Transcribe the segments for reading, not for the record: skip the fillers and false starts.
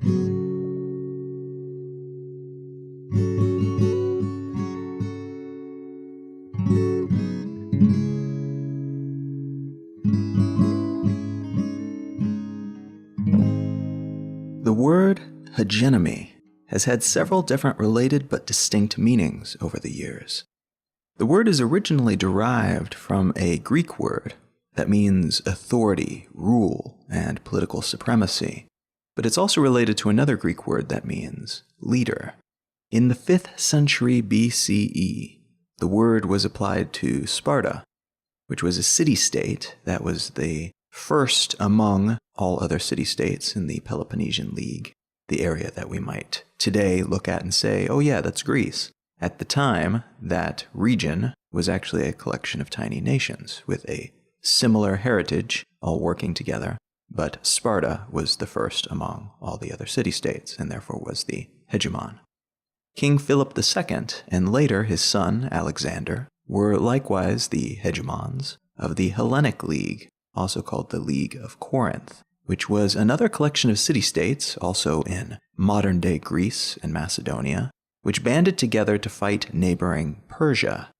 The word hegemony has had several different related but distinct meanings over the years. The word is originally derived from a Greek word that means authority, rule, and political supremacy, but it's also related to another Greek word that means leader. In the 5th century BCE, the word was applied to Sparta, which was a city-state that was the first among all other city-states in the Peloponnesian League, the area that we might today look at and say, oh yeah, that's Greece. At the time, that region was actually a collection of tiny nations with a similar heritage, all working together, but Sparta was the first among all the other city-states, and therefore was the hegemon. King Philip II, and later his son Alexander, were likewise the hegemons of the Hellenic League, also called the League of Corinth, which was another collection of city-states, also in modern-day Greece and Macedonia, which banded together to fight neighboring Persia.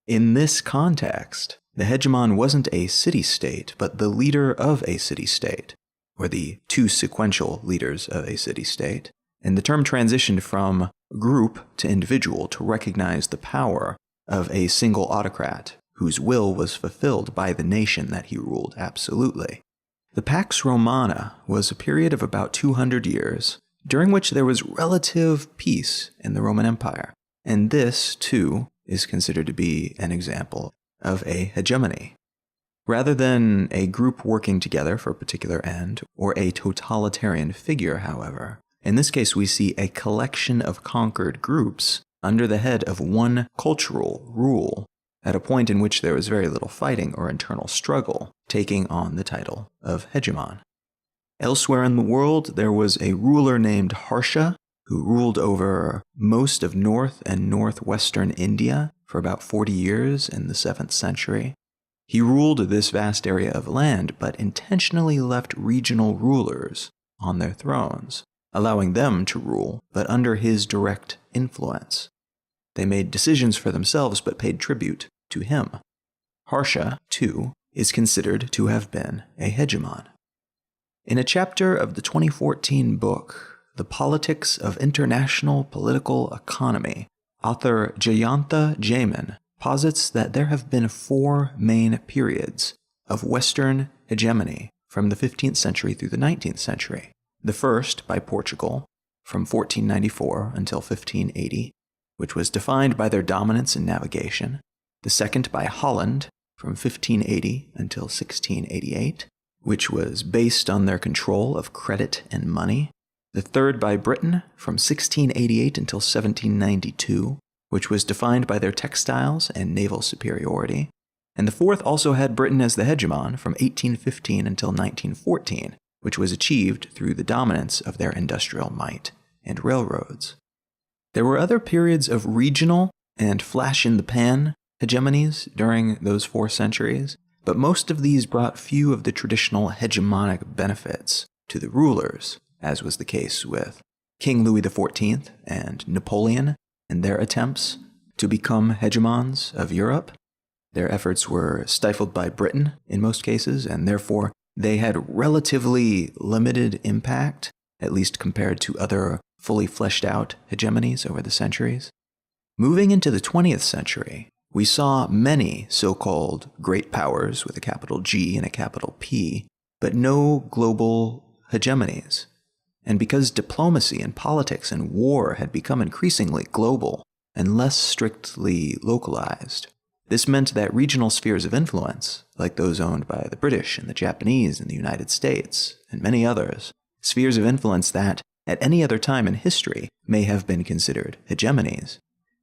In this context, the hegemon wasn't a city-state, but the leader of a city-state, or the two sequential leaders of a city-state, and the term transitioned from group to individual to recognize the power of a single autocrat whose will was fulfilled by the nation that he ruled absolutely. The Pax Romana was a period of about 200 years, during which there was relative peace in the Roman Empire, and this, too, is considered to be an example of a hegemony. Rather than a group working together for a particular end, or a totalitarian figure, however, in this case we see a collection of conquered groups under the head of one cultural rule, at a point in which there was very little fighting or internal struggle, taking on the title of hegemon. Elsewhere in the world, there was a ruler named Harsha, who ruled over most of north and northwestern India for about 40 years in the 7th century. He ruled this vast area of land, but intentionally left regional rulers on their thrones, allowing them to rule, but under his direct influence. They made decisions for themselves, but paid tribute to him. Harsha, too, is considered to have been a hegemon. In a chapter of the 2014 book, The Politics of International Political Economy, author Jayantha Jamin posits that there have been 4 main periods of Western hegemony from the 15th century through the 19th century. The first, by Portugal, from 1494 until 1580, which was defined by their dominance in navigation. The second, by Holland, from 1580 until 1688, which was based on their control of credit and money. The third, by Britain, from 1688 until 1792, which was defined by their textiles and naval superiority. And the fourth also had Britain as the hegemon from 1815 until 1914, which was achieved through the dominance of their industrial might and railroads. There were other periods of regional and flash-in-the-pan hegemonies during those 4 centuries, but most of these brought few of the traditional hegemonic benefits to the rulers, as was the case with King Louis XIV and Napoleon and their attempts to become hegemons of Europe. Their efforts were stifled by Britain in most cases, and therefore they had relatively limited impact, at least compared to other fully fleshed out hegemonies over the centuries. Moving into the 20th century, we saw many so-called great powers with a capital G and a capital P, but no global hegemonies. And because diplomacy and politics and war had become increasingly global and less strictly localized, this meant that regional spheres of influence, like those owned by the British and the Japanese and the United States, and many others, spheres of influence that, at any other time in history, may have been considered hegemonies,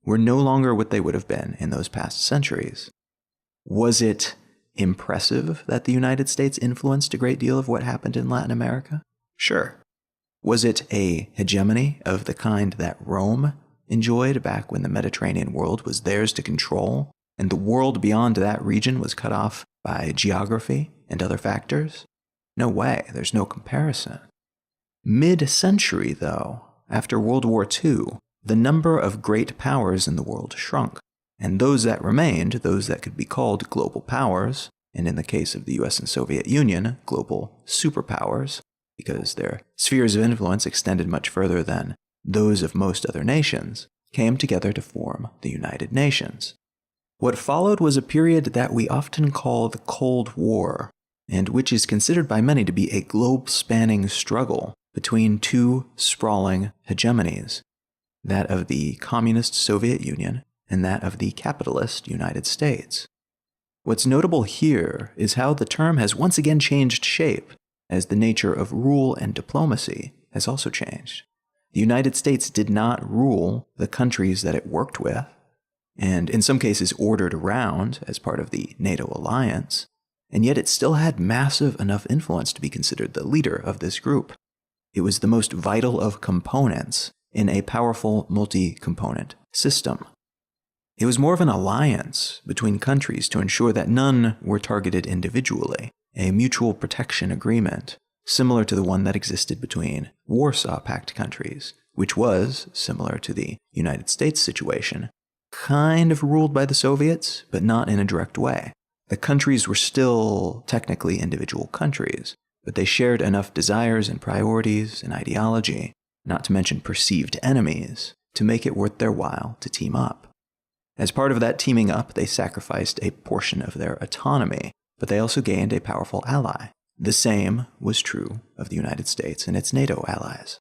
were no longer what they would have been in those past centuries. Was it impressive that the United States influenced a great deal of what happened in Latin America? Sure. Was it a hegemony of the kind that Rome enjoyed back when the Mediterranean world was theirs to control, and the world beyond that region was cut off by geography and other factors? No way, there's no comparison. Mid-century, though, after World War II, the number of great powers in the world shrunk, and those that remained, those that could be called global powers, and in the case of the US and Soviet Union, global superpowers, because their spheres of influence extended much further than those of most other nations, came together to form the United Nations. What followed was a period that we often call the Cold War, and which is considered by many to be a globe-spanning struggle between two sprawling hegemonies, that of the communist Soviet Union and that of the capitalist United States. What's notable here is how the term has once again changed shape, as the nature of rule and diplomacy has also changed. The United States did not rule the countries that it worked with, and in some cases ordered around as part of the NATO alliance, and yet it still had massive enough influence to be considered the leader of this group. It was the most vital of components in a powerful multi-component system. It was more of an alliance between countries to ensure that none were targeted individually, a mutual protection agreement, similar to the one that existed between Warsaw Pact countries, which was, similar to the United States situation, kind of ruled by the Soviets, but not in a direct way. The countries were still technically individual countries, but they shared enough desires and priorities and ideology, not to mention perceived enemies, to make it worth their while to team up. As part of that teaming up, they sacrificed a portion of their autonomy, but they also gained a powerful ally. The same was true of the United States and its NATO allies.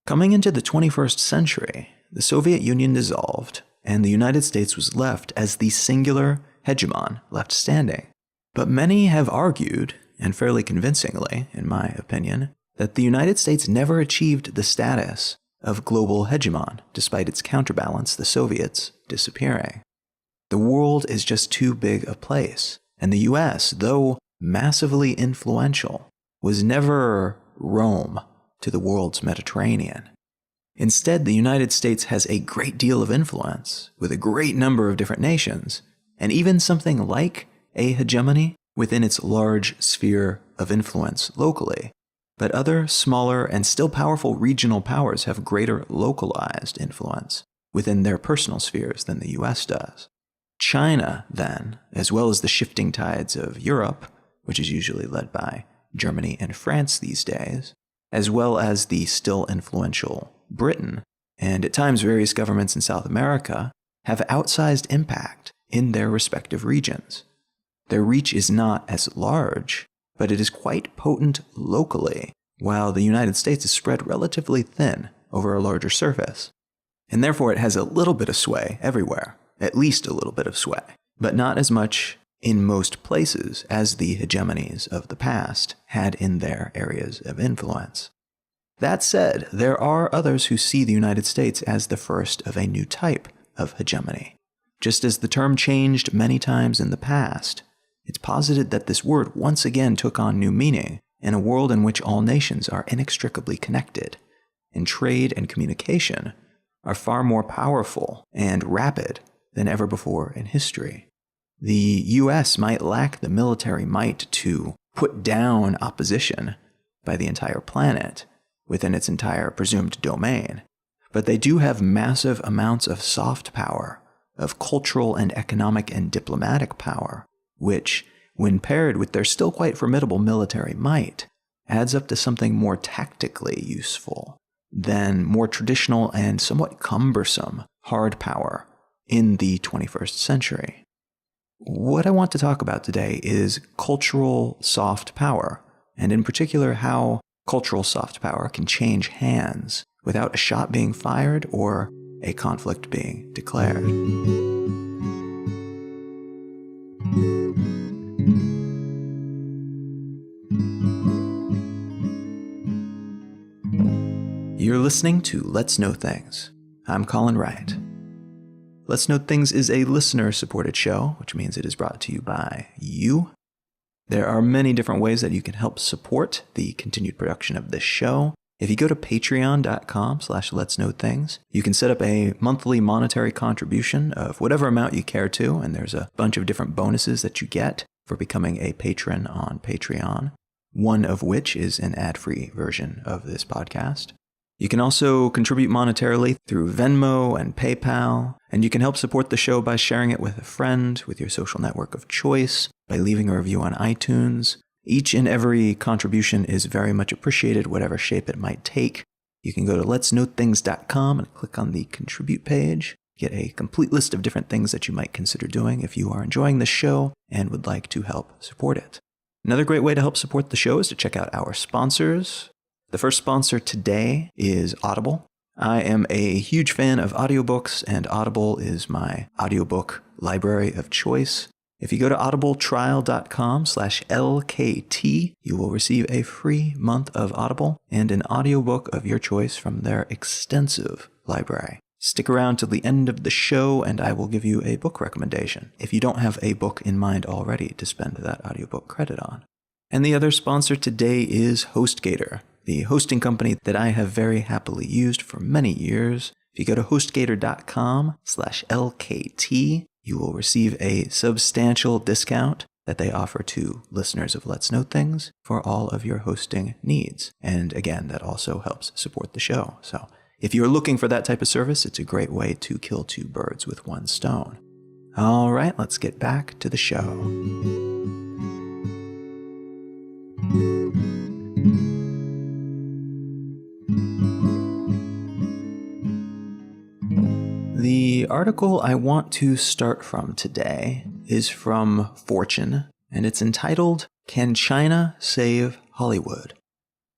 Coming into the 21st century, the Soviet Union dissolved, and the United States was left as the singular hegemon left standing. But many have argued, and fairly convincingly, in my opinion, that the United States never achieved the status of global hegemon, despite its counterbalance, the Soviets, disappearing. The world is just too big a place, and the US, though massively influential, was never Rome to the world's Mediterranean. Instead, the United States has a great deal of influence, with a great number of different nations, and even something like a hegemony within its large sphere of influence locally. But other, smaller, and still powerful regional powers have greater localized influence within their personal spheres than the US does. China, then, as well as the shifting tides of Europe, which is usually led by Germany and France these days, as well as the still influential Britain, and at times various governments in South America, have outsized impact in their respective regions. Their reach is not as large, but it is quite potent locally, while the United States is spread relatively thin over a larger surface. And therefore it has a little bit of sway everywhere, at least a little bit of sway, but not as much in most places as the hegemonies of the past had in their areas of influence. That said, there are others who see the United States as the first of a new type of hegemony. Just as the term changed many times in the past, it's posited that this word once again took on new meaning in a world in which all nations are inextricably connected, and trade and communication are far more powerful and rapid than ever before in history. The US might lack the military might to put down opposition by the entire planet within its entire presumed domain, but they do have massive amounts of soft power, of cultural and economic and diplomatic power, which, when paired with their still quite formidable military might, adds up to something more tactically useful than more traditional and somewhat cumbersome hard power in the 21st century. What I want to talk about today is cultural soft power, and in particular how cultural soft power can change hands without a shot being fired or a conflict being declared. You're listening to Let's Know Things. I'm Colin Wright. Let's Know Things is a listener-supported show, which means it is brought to you by you. There are many different ways that you can help support the continued production of this show. If you go to patreon.com/letsknowthings, you can set up a monthly monetary contribution of whatever amount you care to, and there's a bunch of different bonuses that you get for becoming a patron on Patreon. one of which is an ad-free version of this podcast. You can also contribute monetarily through Venmo and PayPal, and you can help support the show by sharing it with a friend, with your social network of choice, by leaving a review on iTunes. Each and every contribution is very much appreciated, whatever shape it might take. You can go to letsknowthings.com and click on the contribute page, get a complete list of different things that you might consider doing if you are enjoying this show and would like to help support it. Another great way to help support the show is to check out our sponsors. The first sponsor today is Audible. I am a huge fan of audiobooks, and Audible is my audiobook library of choice. If you go to audibletrial.com/LKT, you will receive a free month of Audible and an audiobook of your choice from their extensive library. Stick around till the end of the show and I will give you a book recommendation if you don't have a book in mind already to spend that audiobook credit on. And the other sponsor today is HostGator, the hosting company that I have very happily used for many years. If you go to hostgator.com/LKT, you will receive a substantial discount that they offer to listeners of Let's Know Things for all of your hosting needs. And again, that also helps support the show. So if you're looking for that type of service, it's a great way to kill two birds with one stone. All right, let's get back to the show. The article I want to start from today is from Fortune, and it's entitled, "Can China Save Hollywood?"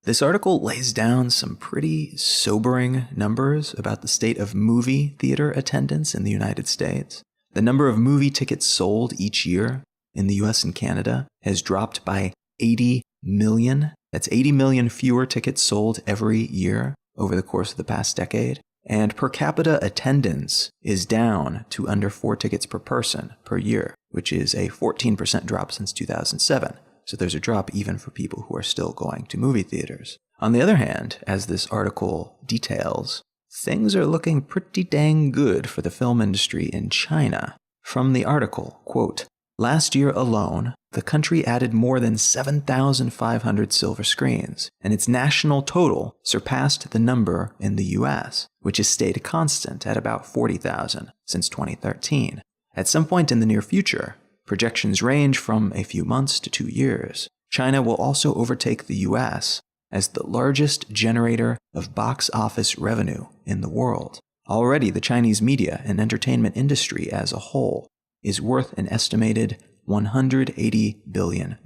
This article lays down some pretty sobering numbers about the state of movie theater attendance in the United States. The number of movie tickets sold each year in the US and Canada has dropped by 80 million. That's 80 million fewer tickets sold every year over the course of the past decade. And per capita attendance is down to under 4 tickets per person per year, which is a 14% drop since 2007. So there's a drop even for people who are still going to movie theaters. On the other hand, as this article details, things are looking pretty dang good for the film industry in China. From the article, quote, "Last year alone, the country added more than 7,500 silver screens, and its national total surpassed the number in the US, which has stayed constant at about 40,000 since 2013. At some point in the near future, projections range from a few months to 2 years, China will also overtake the US as the largest generator of box office revenue in the world. Already, the Chinese media and entertainment industry as a whole is worth an estimated $180 billion,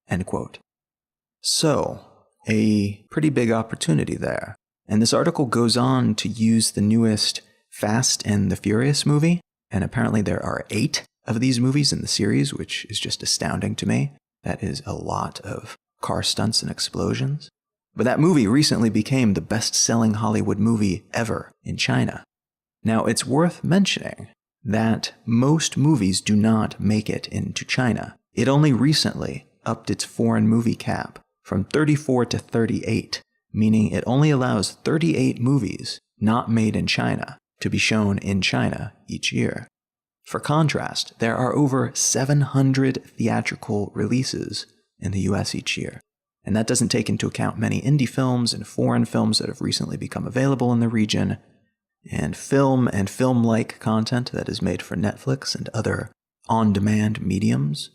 end quote. So, a pretty big opportunity there. And this article goes on to use the newest Fast and the Furious movie, and apparently there are 8 of these movies in the series, which is just astounding to me. That is a lot of car stunts and explosions. But that movie recently became the best-selling Hollywood movie ever in China. Now, it's worth mentioning that most movies do not make it into China. It only recently upped its foreign movie cap from 34 to 38, meaning it only allows 38 movies not made in China to be shown in China each year. For contrast, there are over 700 theatrical releases in the US each year, and that doesn't take into account many indie films and foreign films that have recently become available in the region, and film-like content that is made for Netflix and other on-demand mediums.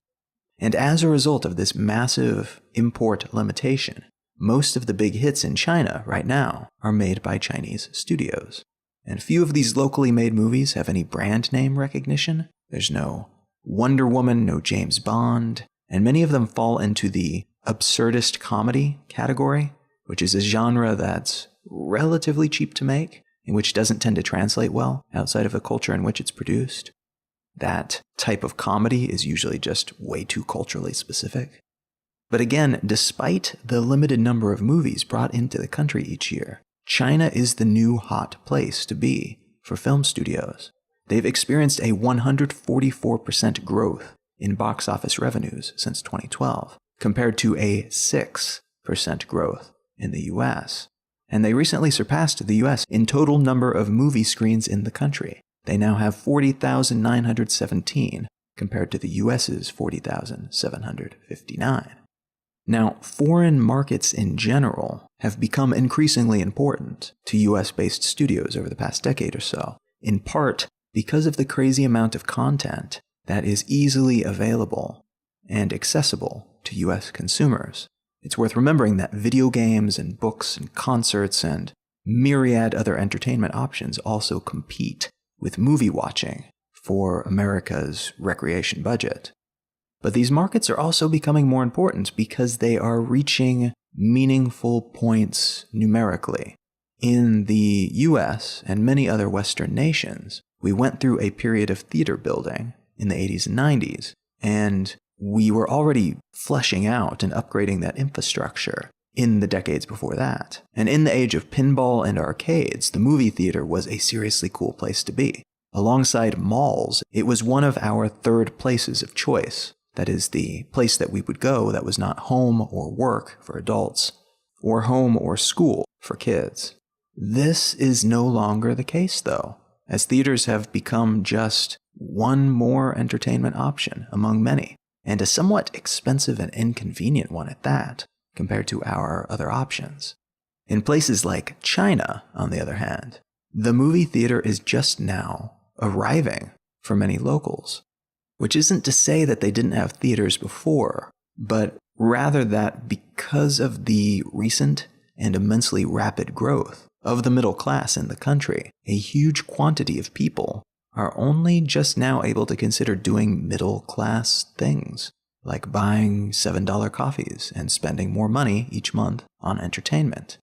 And as a result of this massive import limitation, most of the big hits in China right now are made by Chinese studios. And few of these locally made movies have any brand name recognition. There's no Wonder Woman, no James Bond, and many of them fall into the absurdist comedy category, which is a genre that's relatively cheap to make, and which doesn't tend to translate well outside of the culture in which it's produced. That type of comedy is usually just way too culturally specific. But again, despite the limited number of movies brought into the country each year, China is the new hot place to be for film studios. They've experienced a 144% growth in box office revenues since 2012, compared to a 6% growth in the US. And they recently surpassed the US in total number of movie screens in the country. They now have 40,917, compared to the US's 40,759. Now, foreign markets in general have become increasingly important to US-based studios over the past decade or so, in part because of the crazy amount of content that is easily available and accessible to US consumers. It's worth remembering that video games and books and concerts and myriad other entertainment options also compete with movie watching for America's recreation budget. But these markets are also becoming more important because they are reaching meaningful points numerically. In the US and many other Western nations, we went through a period of theater building in the 80s and 90s, and we were already fleshing out and upgrading that infrastructure in the decades before that. And in the age of pinball and arcades, the movie theater was a seriously cool place to be. Alongside malls, it was one of our third places of choice. That is, the place that we would go that was not home or work for adults, or home or school for kids. This is no longer the case, though, as theaters have become just one more entertainment option among many, and a somewhat expensive and inconvenient one at that, compared to our other options. In places like China, on the other hand, the movie theater is just now arriving for many locals. Which isn't to say that they didn't have theaters before, but rather that because of the recent and immensely rapid growth of the middle class in the country, a huge quantity of people are only just now able to consider doing middle class things, like buying $7 coffees and spending more money each month on entertainment.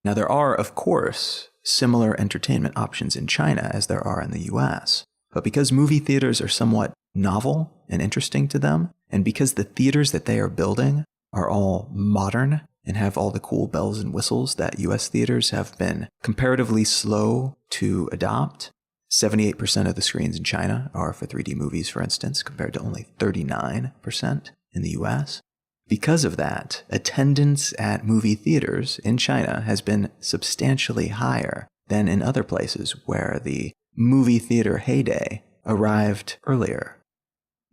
Now, there are, of course, similar entertainment options in China as there are in the US, but because movie theaters are somewhat novel and interesting to them, and because the theaters that they are building are all modern and have all the cool bells and whistles that US theaters have been comparatively slow to adopt. 78% of the screens in China are for 3D movies, for instance, compared to only 39% in the US. Because of that, attendance at movie theaters in China has been substantially higher than in other places where the movie theater heyday arrived earlier.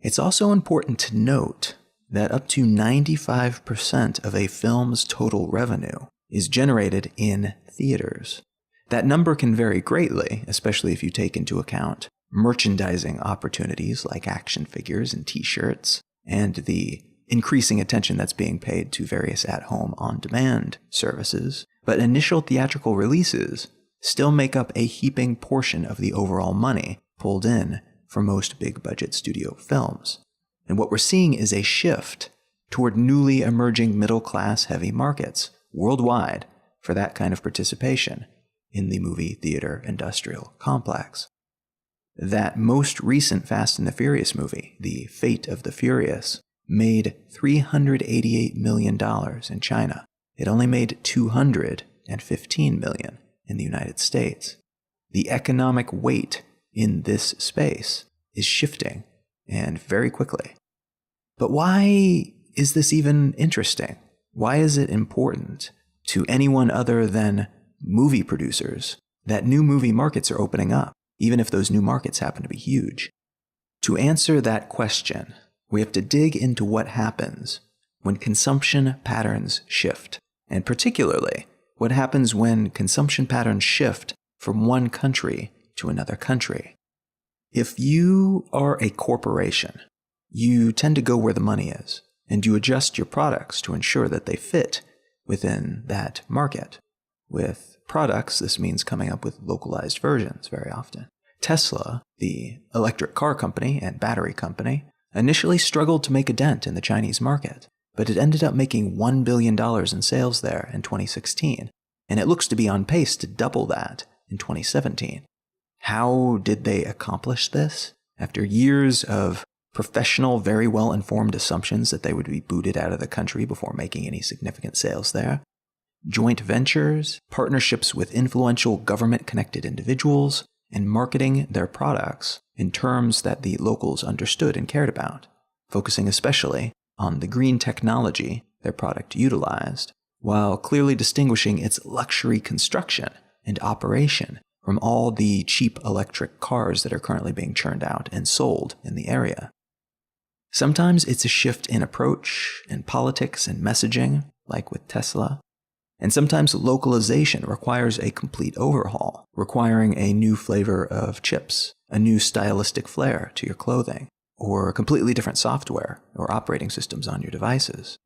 It's also important to note that up to 95% of a film's total revenue is generated in theaters. That number can vary greatly, especially if you take into account merchandising opportunities like action figures and t-shirts, and the increasing attention that's being paid to various at-home on-demand services. But initial theatrical releases still make up a heaping portion of the overall money pulled in for most big-budget studio films. And what we're seeing is a shift toward newly emerging middle-class heavy markets worldwide for that kind of participation in the movie theater industrial complex. That most recent Fast and the Furious movie, The Fate of the Furious, made $388 million in China. It only made $215 million in the United States. The economic weight in this space is shifting, and very quickly. But why is this even interesting? Why is it important to anyone other than movie producers that new movie markets are opening up, even if those new markets happen to be huge? To answer that question, we have to dig into what happens when consumption patterns shift, and particularly what happens when consumption patterns shift from one country to another country. If you are a corporation, you tend to go where the money is, and you adjust your products to ensure that they fit within that market. With products, this means coming up with localized versions very often. Tesla, the electric car company and battery company, initially struggled to make a dent in the Chinese market, but it ended up making $1 billion in sales there in 2016, and it looks to be on pace to double that in 2017. How did they accomplish this? After years of professional, very well-informed assumptions that they would be booted out of the country before making any significant sales there, joint ventures, partnerships with influential government-connected individuals, and marketing their products in terms that the locals understood and cared about, focusing especially on the green technology their product utilized, while clearly distinguishing its luxury construction and operation from all the cheap electric cars that are currently being churned out and sold in the area. Sometimes it's a shift in approach, in politics and messaging, like with Tesla. And sometimes localization requires a complete overhaul, requiring a new flavor of chips, a new stylistic flair to your clothing, or completely different software or operating systems on your devices.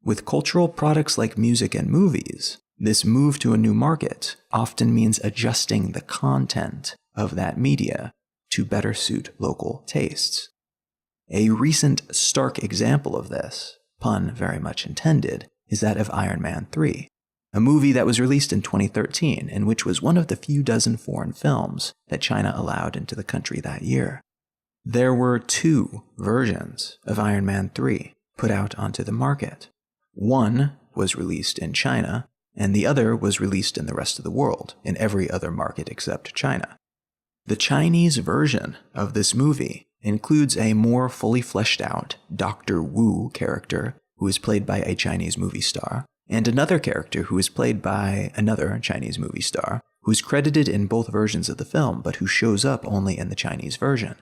With cultural products like music and movies, this move to a new market often means adjusting the content of that media to better suit local tastes. A recent stark example of this, pun very much intended, is that of Iron Man 3, a movie that was released in 2013 and which was one of the few dozen foreign films that China allowed into the country that year. There were 2 versions of Iron Man 3 put out onto the market. One was released in China, and the other was released in the rest of the world, in every other market except China. The Chinese version of this movie includes a more fully fleshed out Dr. Wu character who is played by a Chinese movie star, and another character who is played by another Chinese movie star, who's credited in both versions of the film but who shows up only in the Chinese version.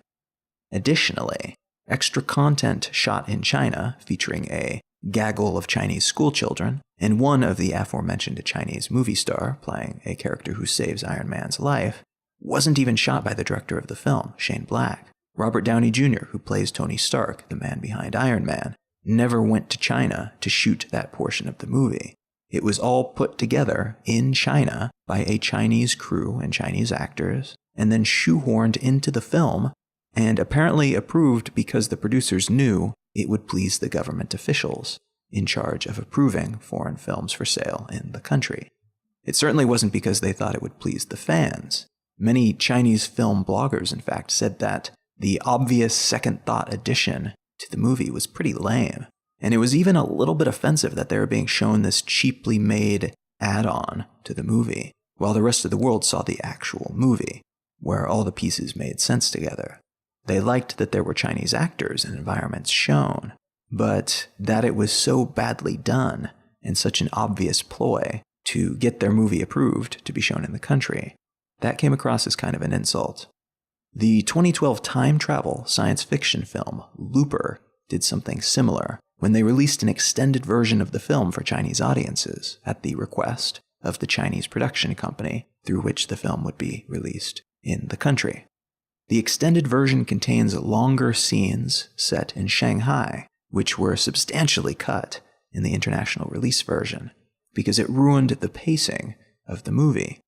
Additionally, extra content shot in China featuring a gaggle of Chinese schoolchildren and one of the aforementioned Chinese movie star playing a character who saves Iron Man's life wasn't even shot by the director of the film, Shane Black. Robert Downey Jr., who plays Tony Stark, the man behind Iron Man, never went to China to shoot that portion of the movie. It was all put together in China by a Chinese crew and Chinese actors, and then shoehorned into the film, and apparently approved because the producers knew it would please the government officials in charge of approving foreign films for sale in the country. It certainly wasn't because they thought it would please the fans. Many Chinese film bloggers, in fact, said that the obvious second-thought addition to the movie was pretty lame, and it was even a little bit offensive that they were being shown this cheaply made add-on to the movie, while the rest of the world saw the actual movie, where all the pieces made sense together. They liked that there were Chinese actors and environments shown, but that it was so badly done and such an obvious ploy to get their movie approved to be shown in the country, that came across as kind of an insult. The 2012 time travel science fiction film Looper did something similar when they released an extended version of the film for Chinese audiences at the request of the Chinese production company through which the film would be released in the country. The extended version contains longer scenes set in Shanghai, which were substantially cut in the international release version because it ruined the pacing of the movie.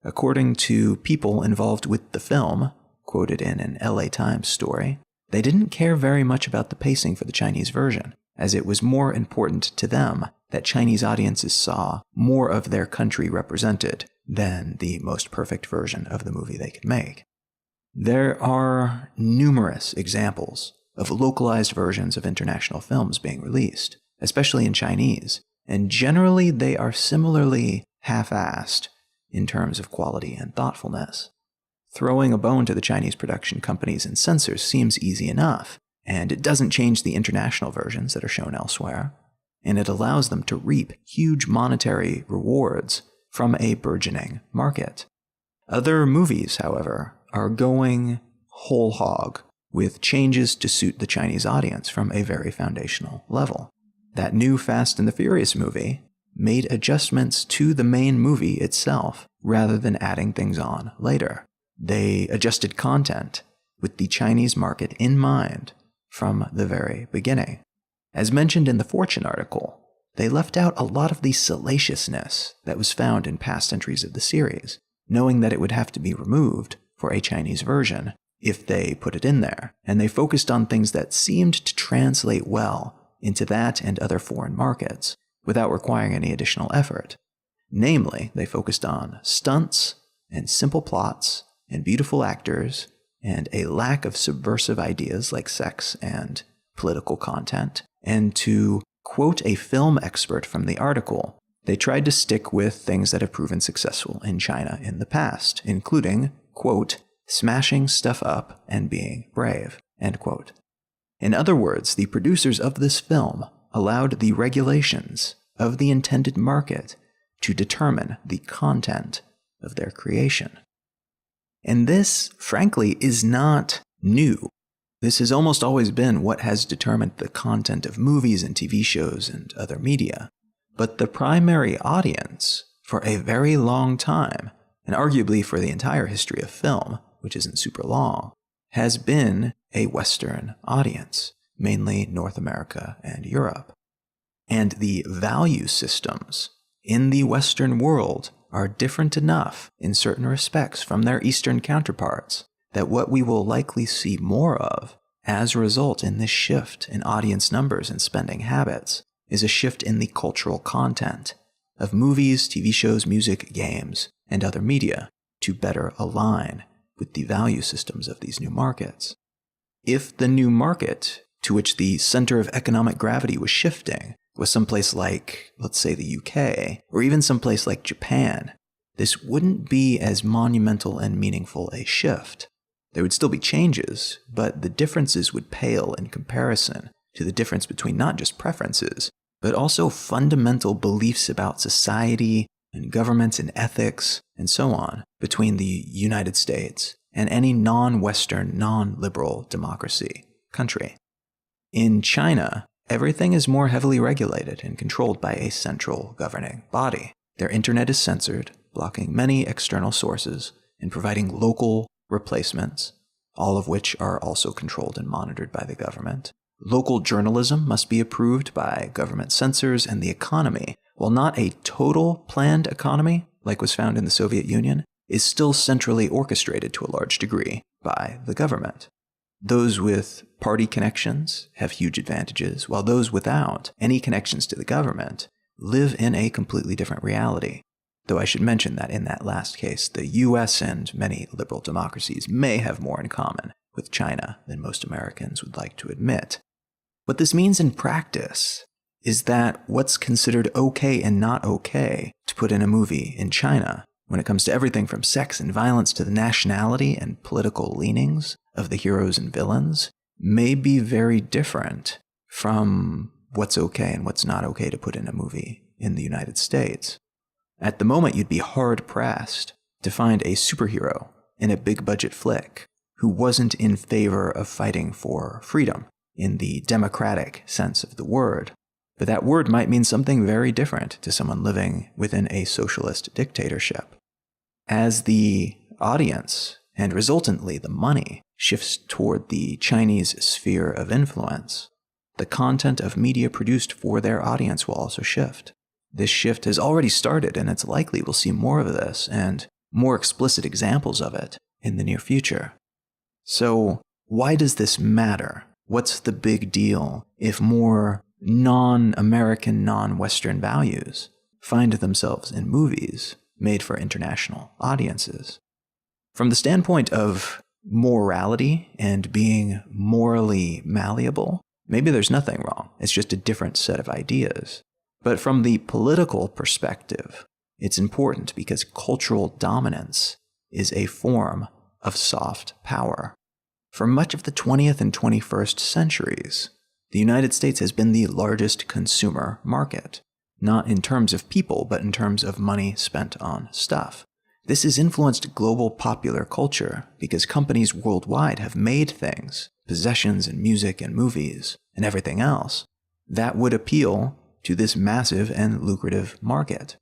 According to people involved with the film, quoted in an LA Times story, they didn't care very much about the pacing for the Chinese version, as it was more important to them that Chinese audiences saw more of their country represented than the most perfect version of the movie they could make. There are numerous examples of localized versions of international films being released, especially in Chinese, and generally they are similarly half-assed in terms of quality and thoughtfulness. Throwing a bone to the Chinese production companies and censors seems easy enough, and it doesn't change the international versions that are shown elsewhere, and it allows them to reap huge monetary rewards from a burgeoning market. Other movies, however, are going whole hog with changes to suit the Chinese audience from a very foundational level. That new Fast and the Furious movie made adjustments to the main movie itself rather than adding things on later. They adjusted content with the Chinese market in mind from the very beginning. As mentioned in the Fortune article, they left out a lot of the salaciousness that was found in past entries of the series, knowing that it would have to be removed for a Chinese version if they put it in there, and they focused on things that seemed to translate well into that and other foreign markets without requiring any additional effort. Namely, they focused on stunts and simple plots and beautiful actors and a lack of subversive ideas like sex and political content. And to quote a film expert from the article, they tried to stick with things that have proven successful in China in the past, including, quote, smashing stuff up and being brave, end quote. In other words, the producers of this film allowed the regulations of the intended market to determine the content of their creation. And this, frankly, is not new. This has almost always been what has determined the content of movies and TV shows and other media. But the primary audience, for a very long time, and arguably for the entire history of film, which isn't super long, has been a Western audience, mainly North America and Europe. And the value systems in the Western world are different enough in certain respects from their Eastern counterparts that what we will likely see more of as a result in this shift in audience numbers and spending habits is a shift in the cultural content of movies, TV shows, music, games, and other media to better align with the value systems of these new markets. If the new market to which the center of economic gravity was shifting was someplace like, let's say, the UK, or even someplace like Japan, this wouldn't be as monumental and meaningful a shift. There would still be changes, but the differences would pale in comparison to the difference between not just preferences, but also fundamental beliefs about society and governments and ethics and so on between the United States and any non-Western, non-liberal democracy country. In China, everything is more heavily regulated and controlled by a central governing body. Their internet is censored, blocking many external sources and providing local replacements, all of which are also controlled and monitored by the government. Local journalism must be approved by government censors, and the economy, while not a total planned economy like was found in the Soviet Union, is still centrally orchestrated to a large degree by the government. Those with party connections have huge advantages, while those without any connections to the government live in a completely different reality. Though I should mention that in that last case, the US and many liberal democracies may have more in common with China than most Americans would like to admit. What this means in practice is that what's considered okay and not okay to put in a movie in China, when it comes to everything from sex and violence to the nationality and political leanings of the heroes and villains, may be very different from what's okay and what's not okay to put in a movie in the United States. At the moment, you'd be hard-pressed to find a superhero in a big-budget flick who wasn't in favor of fighting for freedom in the democratic sense of the word. But that word might mean something very different to someone living within a socialist dictatorship. As the audience, and resultantly the money, shifts toward the Chinese sphere of influence, the content of media produced for their audience will also shift. This shift has already started, and it's likely we'll see more of this and more explicit examples of it in the near future. So, why does this matter? What's the big deal if more non-American, non-Western values find themselves in movies made for international audiences? From the standpoint of morality and being morally malleable, maybe there's nothing wrong. It's just a different set of ideas. But from the political perspective, it's important because cultural dominance is a form of soft power. For much of the 20th and 21st centuries, the United States has been the largest consumer market, not in terms of people, but in terms of money spent on stuff. This has influenced global popular culture because companies worldwide have made things, possessions and music and movies and everything else, that would appeal to this massive and lucrative market.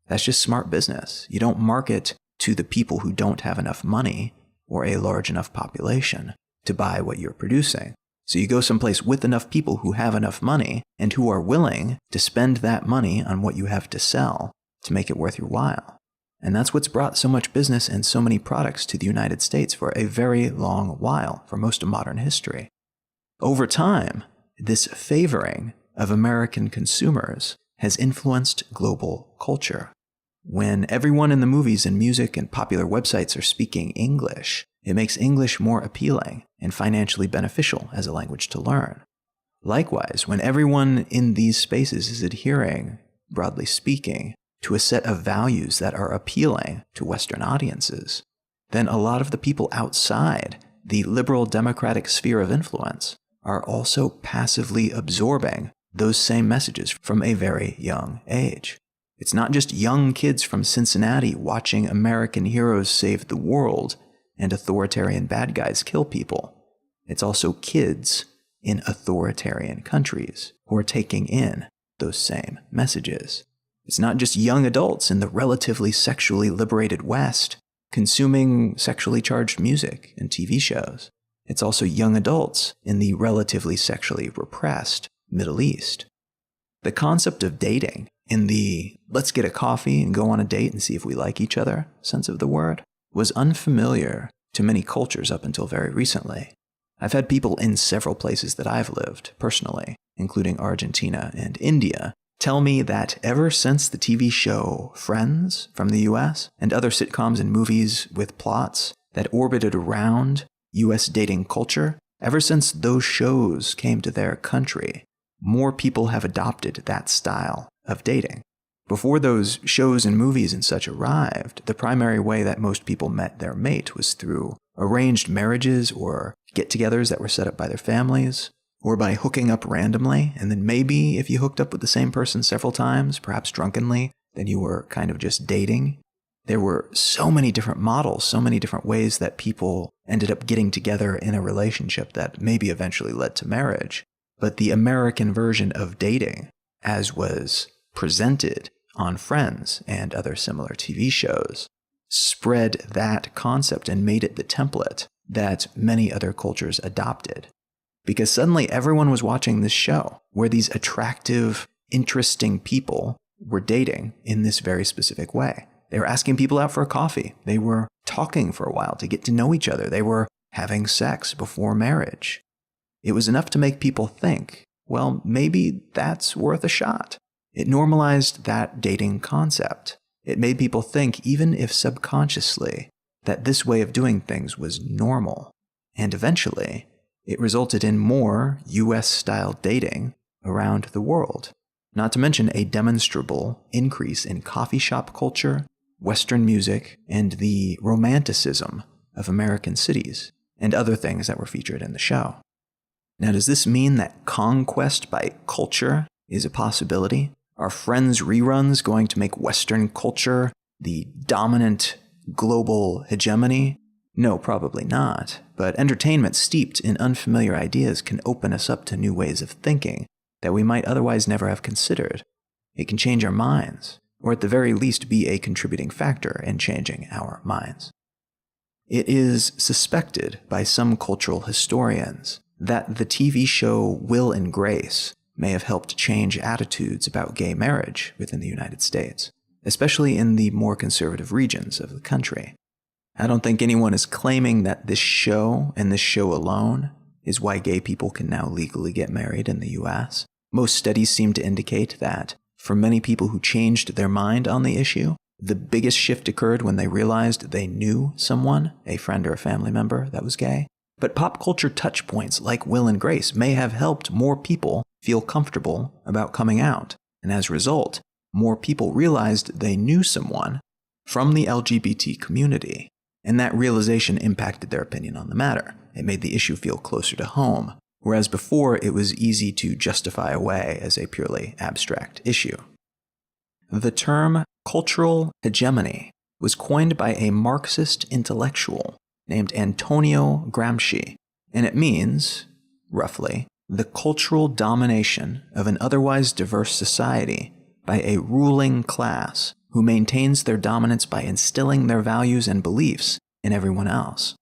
That's just smart business. You don't market to the people who don't have enough money or a large enough population to buy what you're producing. So you go someplace with enough people who have enough money and who are willing to spend that money on what you have to sell to make it worth your while. And that's what's brought so much business and so many products to the United States for a very long while, for most of modern history. Over time, this favoring of American consumers has influenced global culture. When everyone in the movies and music and popular websites are speaking English, it makes English more appealing and financially beneficial as a language to learn. Likewise, when everyone in these spaces is adhering, broadly speaking, to a set of values that are appealing to Western audiences, then a lot of the people outside the liberal democratic sphere of influence are also passively absorbing those same messages from a very young age. It's not just young kids from Cincinnati watching American heroes save the world and authoritarian bad guys kill people. It's also kids in authoritarian countries who are taking in those same messages. It's not just young adults in the relatively sexually liberated West consuming sexually charged music and TV shows. It's also young adults in the relatively sexually repressed Middle East. The concept of dating in the let's get a coffee and go on a date and see if we like each other sense of the word was unfamiliar to many cultures up until very recently. I've had people in several places that I've lived personally, including Argentina and India, tell me that ever since the TV show Friends from the US and other sitcoms and movies with plots that orbited around US dating culture, ever since those shows came to their country, more people have adopted that style of dating. Before those shows and movies and such arrived, the primary way that most people met their mate was through arranged marriages or get-togethers that were set up by their families, or by hooking up randomly, and then maybe if you hooked up with the same person several times, perhaps drunkenly, then you were kind of just dating. There were so many different models, so many different ways that people ended up getting together in a relationship that maybe eventually led to marriage. But the American version of dating, as was presented on Friends and other similar TV shows, spread that concept and made it the template that many other cultures adopted. Because suddenly everyone was watching this show where these attractive, interesting people were dating in this very specific way. They were asking people out for a coffee. They were talking for a while to get to know each other. They were having sex before marriage. It was enough to make people think, well, maybe that's worth a shot. It normalized that dating concept. It made people think, even if subconsciously, that this way of doing things was normal. And eventually, it resulted in more US-style dating around the world, not to mention a demonstrable increase in coffee shop culture, Western music, and the romanticism of American cities, and other things that were featured in the show. Now, does this mean that conquest by culture is a possibility? Are Friends reruns going to make Western culture the dominant global hegemony? No, probably not. But entertainment steeped in unfamiliar ideas can open us up to new ways of thinking that we might otherwise never have considered. It can change our minds, or at the very least be a contributing factor in changing our minds. It is suspected by some cultural historians that the TV show Will and Grace may have helped change attitudes about gay marriage within the United States, especially in the more conservative regions of the country. I don't think anyone is claiming that this show and this show alone is why gay people can now legally get married in the US. Most studies seem to indicate that for many people who changed their mind on the issue, the biggest shift occurred when they realized they knew someone, a friend or a family member, that was gay. But pop culture touchpoints like Will and Grace may have helped more people feel comfortable about coming out. And as a result, more people realized they knew someone from the LGBT community. And that realization impacted their opinion on the matter. It made the issue feel closer to home, whereas before it was easy to justify away as a purely abstract issue. The term cultural hegemony was coined by a Marxist intellectual named Antonio Gramsci, and it means, roughly, the cultural domination of an otherwise diverse society by a ruling class who maintains their dominance by instilling their values and beliefs in everyone else.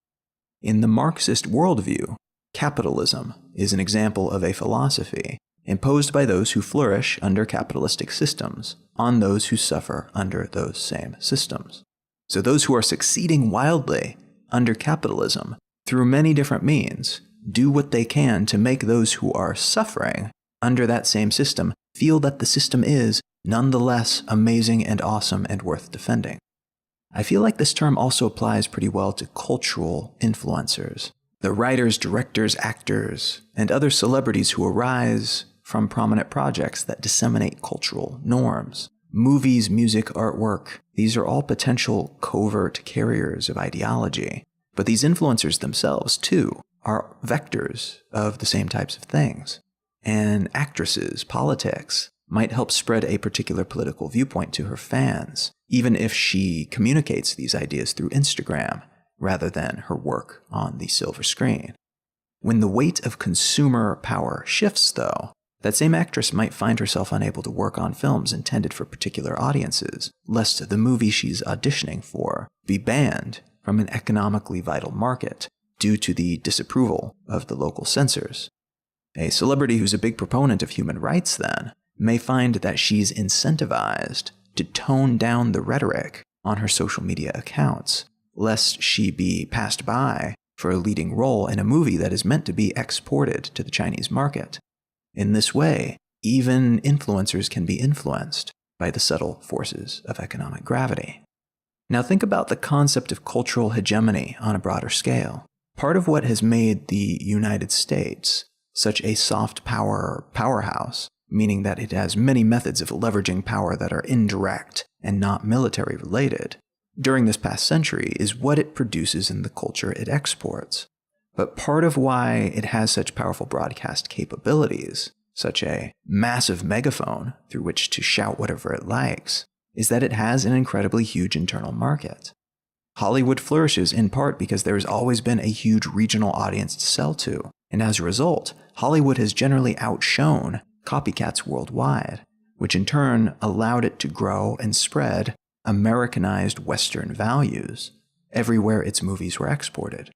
In the Marxist worldview, capitalism is an example of a philosophy imposed by those who flourish under capitalistic systems on those who suffer under those same systems. So those who are succeeding wildly under capitalism through many different means do what they can to make those who are suffering under that same system feel that the system is nonetheless amazing and awesome and worth defending. I feel like this term also applies pretty well to cultural influencers, the writers, directors, actors, and other celebrities who arise from prominent projects that disseminate cultural norms. Movies, music, artwork, these are all potential covert carriers of ideology. But these influencers themselves, too, are vectors of the same types of things. And actresses, politics, might help spread a particular political viewpoint to her fans, even if she communicates these ideas through Instagram rather than her work on the silver screen. When the weight of consumer power shifts, though, that same actress might find herself unable to work on films intended for particular audiences, lest the movie she's auditioning for be banned from an economically vital market due to the disapproval of the local censors. A celebrity who's a big proponent of human rights, then, may find that she's incentivized to tone down the rhetoric on her social media accounts, lest she be passed by for a leading role in a movie that is meant to be exported to the Chinese market. In this way, even influencers can be influenced by the subtle forces of economic gravity. Now think about the concept of cultural hegemony on a broader scale. Part of what has made the United States such a soft power powerhouse, meaning that it has many methods of leveraging power that are indirect and not military related, during this past century is what it produces in the culture it exports. But part of why it has such powerful broadcast capabilities, such a massive megaphone through which to shout whatever it likes, is that it has an incredibly huge internal market. Hollywood flourishes in part because there has always been a huge regional audience to sell to, and as a result, Hollywood has generally outshone copycats worldwide, which in turn allowed it to grow and spread Americanized Western values everywhere its movies were exported.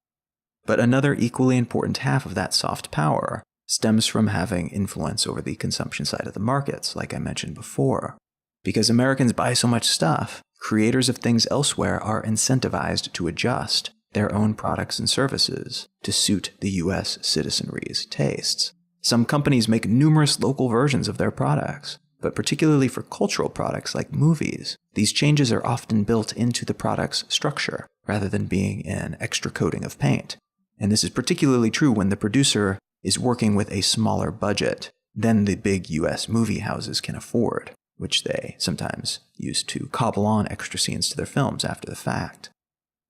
But another equally important half of that soft power stems from having influence over the consumption side of the markets, like I mentioned before. Because Americans buy so much stuff, creators of things elsewhere are incentivized to adjust their own products and services to suit the US citizenry's tastes. Some companies make numerous local versions of their products, but particularly for cultural products like movies, these changes are often built into the product's structure rather than being an extra coating of paint. And this is particularly true when the producer is working with a smaller budget than the big US movie houses can afford, which they sometimes use to cobble on extra scenes to their films after the fact.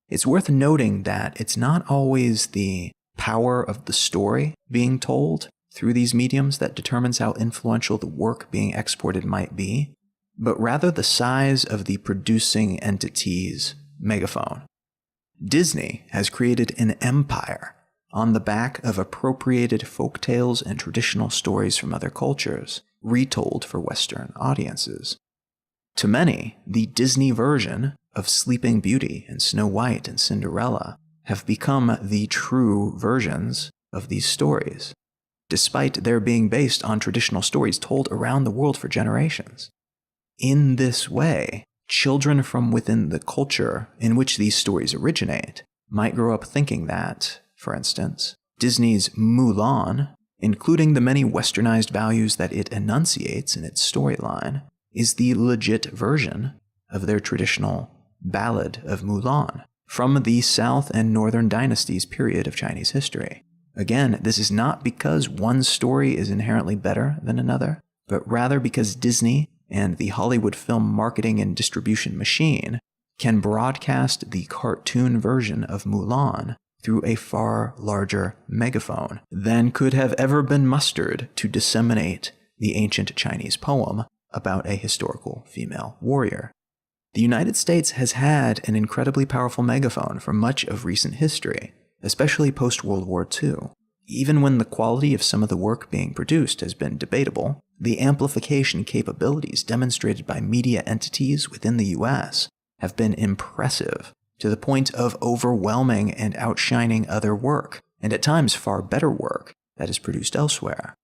It's worth noting that it's not always the power of the story being told through these mediums that determines how influential the work being exported might be, but rather the size of the producing entity's megaphone. Disney has created an empire on the back of appropriated folktales and traditional stories from other cultures, retold for Western audiences. To many, the Disney version of Sleeping Beauty and Snow White and Cinderella have become the true versions of these stories, despite their being based on traditional stories told around the world for generations. In this way, children from within the culture in which these stories originate might grow up thinking that, for instance, Disney's Mulan, including the many westernized values that it enunciates in its storyline, is the legit version of their traditional Ballad of Mulan from the South and Northern Dynasties period of Chinese history. Again, this is not because one story is inherently better than another, but rather because Disney and the Hollywood film marketing and distribution machine can broadcast the cartoon version of Mulan through a far larger megaphone than could have ever been mustered to disseminate the ancient Chinese poem about a historical female warrior. The United States has had an incredibly powerful megaphone for much of recent history, especially post-World War II. Even when the quality of some of the work being produced has been debatable, the amplification capabilities demonstrated by media entities within the US have been impressive, to the point of overwhelming and outshining other work, and at times far better work, that is produced elsewhere.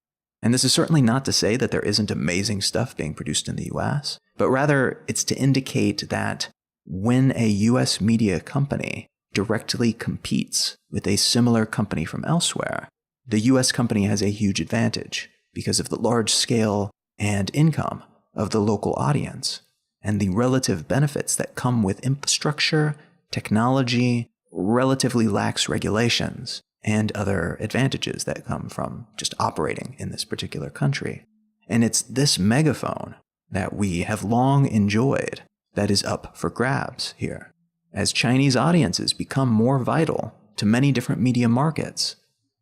And this is certainly not to say that there isn't amazing stuff being produced in the US, but rather it's to indicate that when a US media company directly competes with a similar company from elsewhere, the US company has a huge advantage because of the large scale and income of the local audience and the relative benefits that come with infrastructure, technology, relatively lax regulations, and other advantages that come from just operating in this particular country. And it's this megaphone that we have long enjoyed that is up for grabs here. As Chinese audiences become more vital to many different media markets,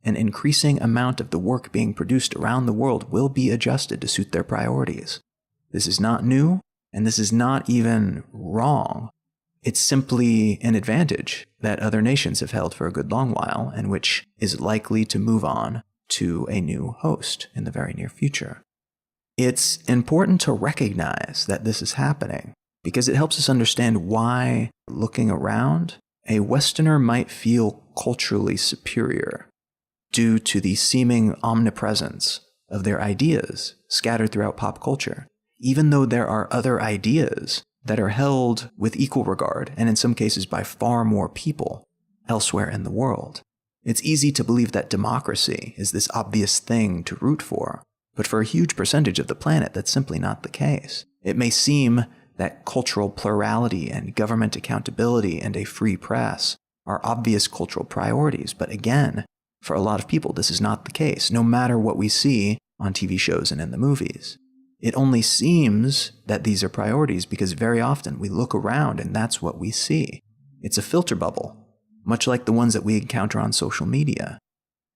an increasing amount of the work being produced around the world will be adjusted to suit their priorities. This is not new, and this is not even wrong, It's simply an advantage that other nations have held for a good long while, and which is likely to move on to a new host in the very near future. It's important to recognize that this is happening because it helps us understand why, looking around, a Westerner might feel culturally superior due to the seeming omnipresence of their ideas scattered throughout pop culture, even though there are other ideas that are held with equal regard, and in some cases by far more people elsewhere in the world. It's easy to believe that democracy is this obvious thing to root for, but for a huge percentage of the planet, that's simply not the case. It may seem that cultural plurality and government accountability and a free press are obvious cultural priorities, but again, for a lot of people, this is not the case, no matter what we see on TV shows and in the movies. It only seems that these are priorities because very often we look around and that's what we see. It's a filter bubble, much like the ones that we encounter on social media,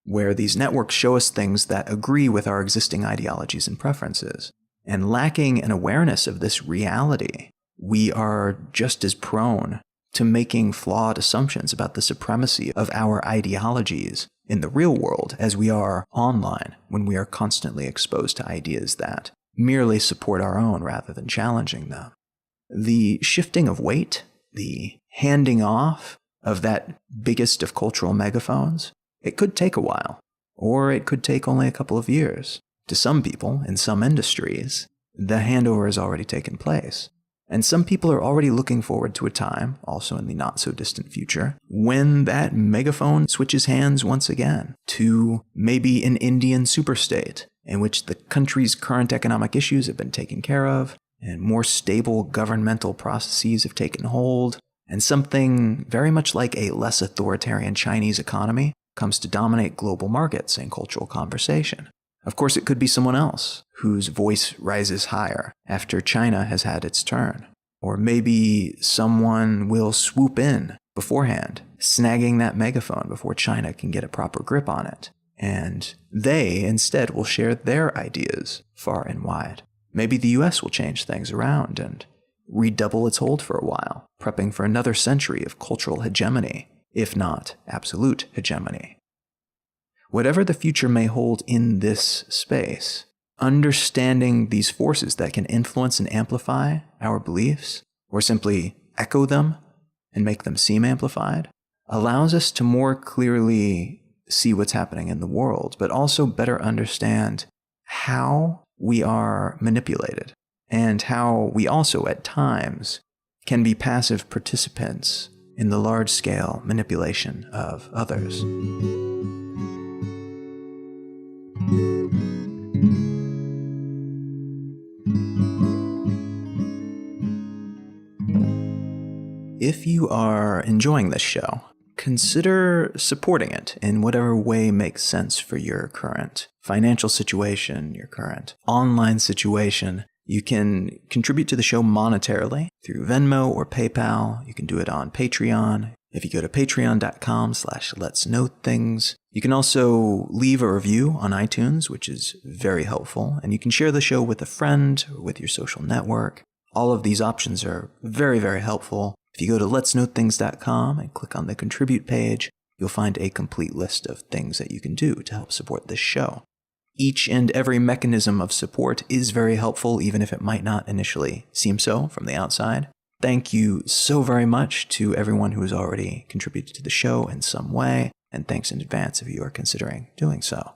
where these networks show us things that agree with our existing ideologies and preferences. And lacking an awareness of this reality, we are just as prone to making flawed assumptions about the supremacy of our ideologies in the real world as we are online when we are constantly exposed to ideas that merely support our own rather than challenging them. The shifting of weight, the handing off of that biggest of cultural megaphones, it could take a while, or it could take only a couple of years. To some people, in some industries, the handover has already taken place. And some people are already looking forward to a time, also in the not-so-distant future, when that megaphone switches hands once again to maybe an Indian superstate, in which the country's current economic issues have been taken care of, and more stable governmental processes have taken hold, and something very much like a less authoritarian Chinese economy comes to dominate global markets and cultural conversation. Of course, it could be someone else whose voice rises higher after China has had its turn. Or maybe someone will swoop in beforehand, snagging that megaphone before China can get a proper grip on it. And they instead will share their ideas far and wide. Maybe the US will change things around and redouble its hold for a while, prepping for another century of cultural hegemony, if not absolute hegemony. Whatever the future may hold in this space, understanding these forces that can influence and amplify our beliefs, or simply echo them and make them seem amplified, allows us to more clearly see what's happening in the world, but also better understand how we are manipulated, and how we also, at times, can be passive participants in the large-scale manipulation of others. If you are enjoying this show, consider supporting it in whatever way makes sense for your current financial situation, your current online situation. You can contribute to the show monetarily through Venmo or PayPal. You can do it on Patreon. If you go to patreon.com/letsknowthings, you can also leave a review on iTunes, which is very helpful. And you can share the show with a friend or with your social network. All of these options are very, very helpful. If you go to letsknowthings.com and click on the contribute page, you'll find a complete list of things that you can do to help support this show. Each and every mechanism of support is very helpful, even if it might not initially seem so from the outside. Thank you so very much to everyone who has already contributed to the show in some way, and thanks in advance if you are considering doing so.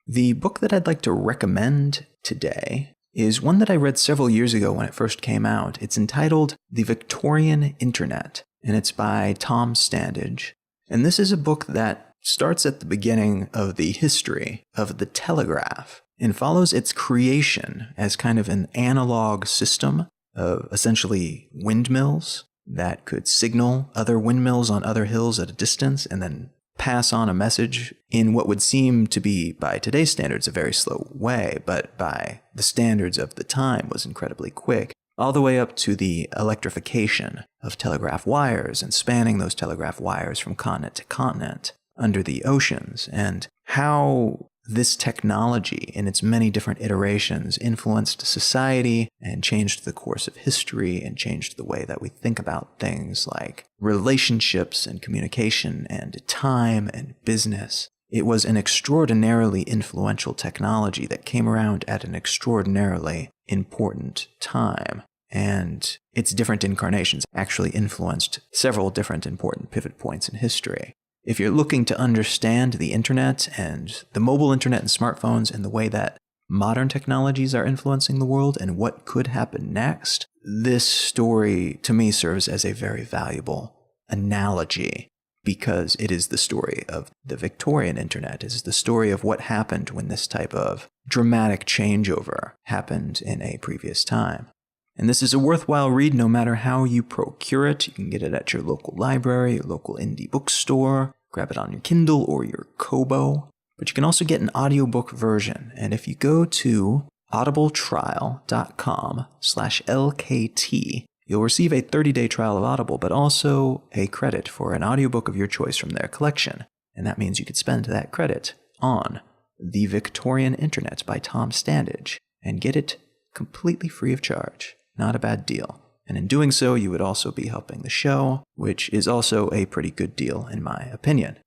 The book that I'd like to recommend today is one that I read several years ago when it first came out. It's entitled The Victorian Internet, and it's by Tom Standage. And this is a book that starts at the beginning of the history of the telegraph and follows its creation as kind of an analog system of essentially windmills that could signal other windmills on other hills at a distance and then pass on a message in what would seem to be, by today's standards, a very slow way, but by the standards of the time was incredibly quick, all the way up to the electrification of telegraph wires and spanning those telegraph wires from continent to continent under the oceans, and how this technology in its many different iterations influenced society and changed the course of history and changed the way that we think about things like relationships and communication and time and business. It was an extraordinarily influential technology that came around at an extraordinarily important time. And its different incarnations actually influenced several different important pivot points in history. If you're looking to understand the internet and the mobile internet and smartphones and the way that modern technologies are influencing the world and what could happen next, this story to me serves as a very valuable analogy because it is the story of the Victorian internet. It is the story of what happened when this type of dramatic changeover happened in a previous time. And this is a worthwhile read no matter how you procure it. You can get it at your local library, your local indie bookstore, grab it on your Kindle or your Kobo. But you can also get an audiobook version. And if you go to audibletrial.com/LKT, you'll receive a 30-day trial of Audible, but also a credit for an audiobook of your choice from their collection. And that means you could spend that credit on The Victorian Internet by Tom Standage and get it completely free of charge. Not a bad deal. And in doing so, you would also be helping the show, which is also a pretty good deal in my opinion.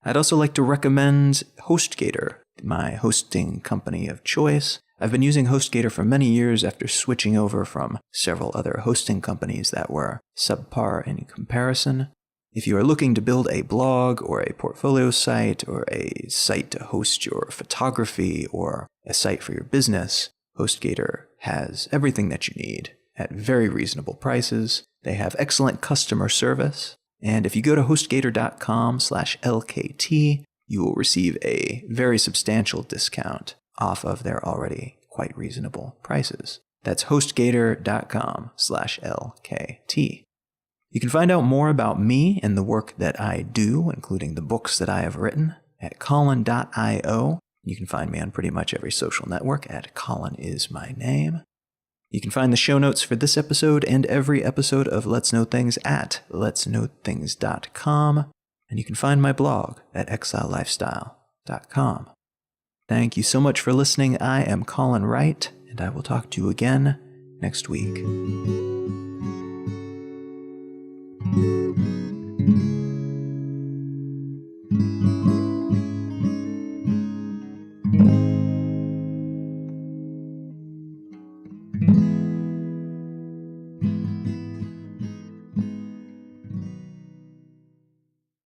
I'd also like to recommend HostGator, my hosting company of choice. I've been using HostGator for many years after switching over from several other hosting companies that were subpar in comparison. If you are looking to build a blog or a portfolio site or a site to host your photography or a site for your business, HostGator has everything that you need at very reasonable prices. They have excellent customer service. And if you go to hostgator.com/LKT, you will receive a very substantial discount off of their already quite reasonable prices. That's hostgator.com/LKT. You can find out more about me and the work that I do, including the books that I have written, at colin.io. You can find me on pretty much every social network at Colin is my name. You can find the show notes for this episode and every episode of Let's Know Things at letsknowthings.com. And you can find my blog at exilelifestyle.com. Thank you so much for listening. I am Colin Wright, and I will talk to you again next week.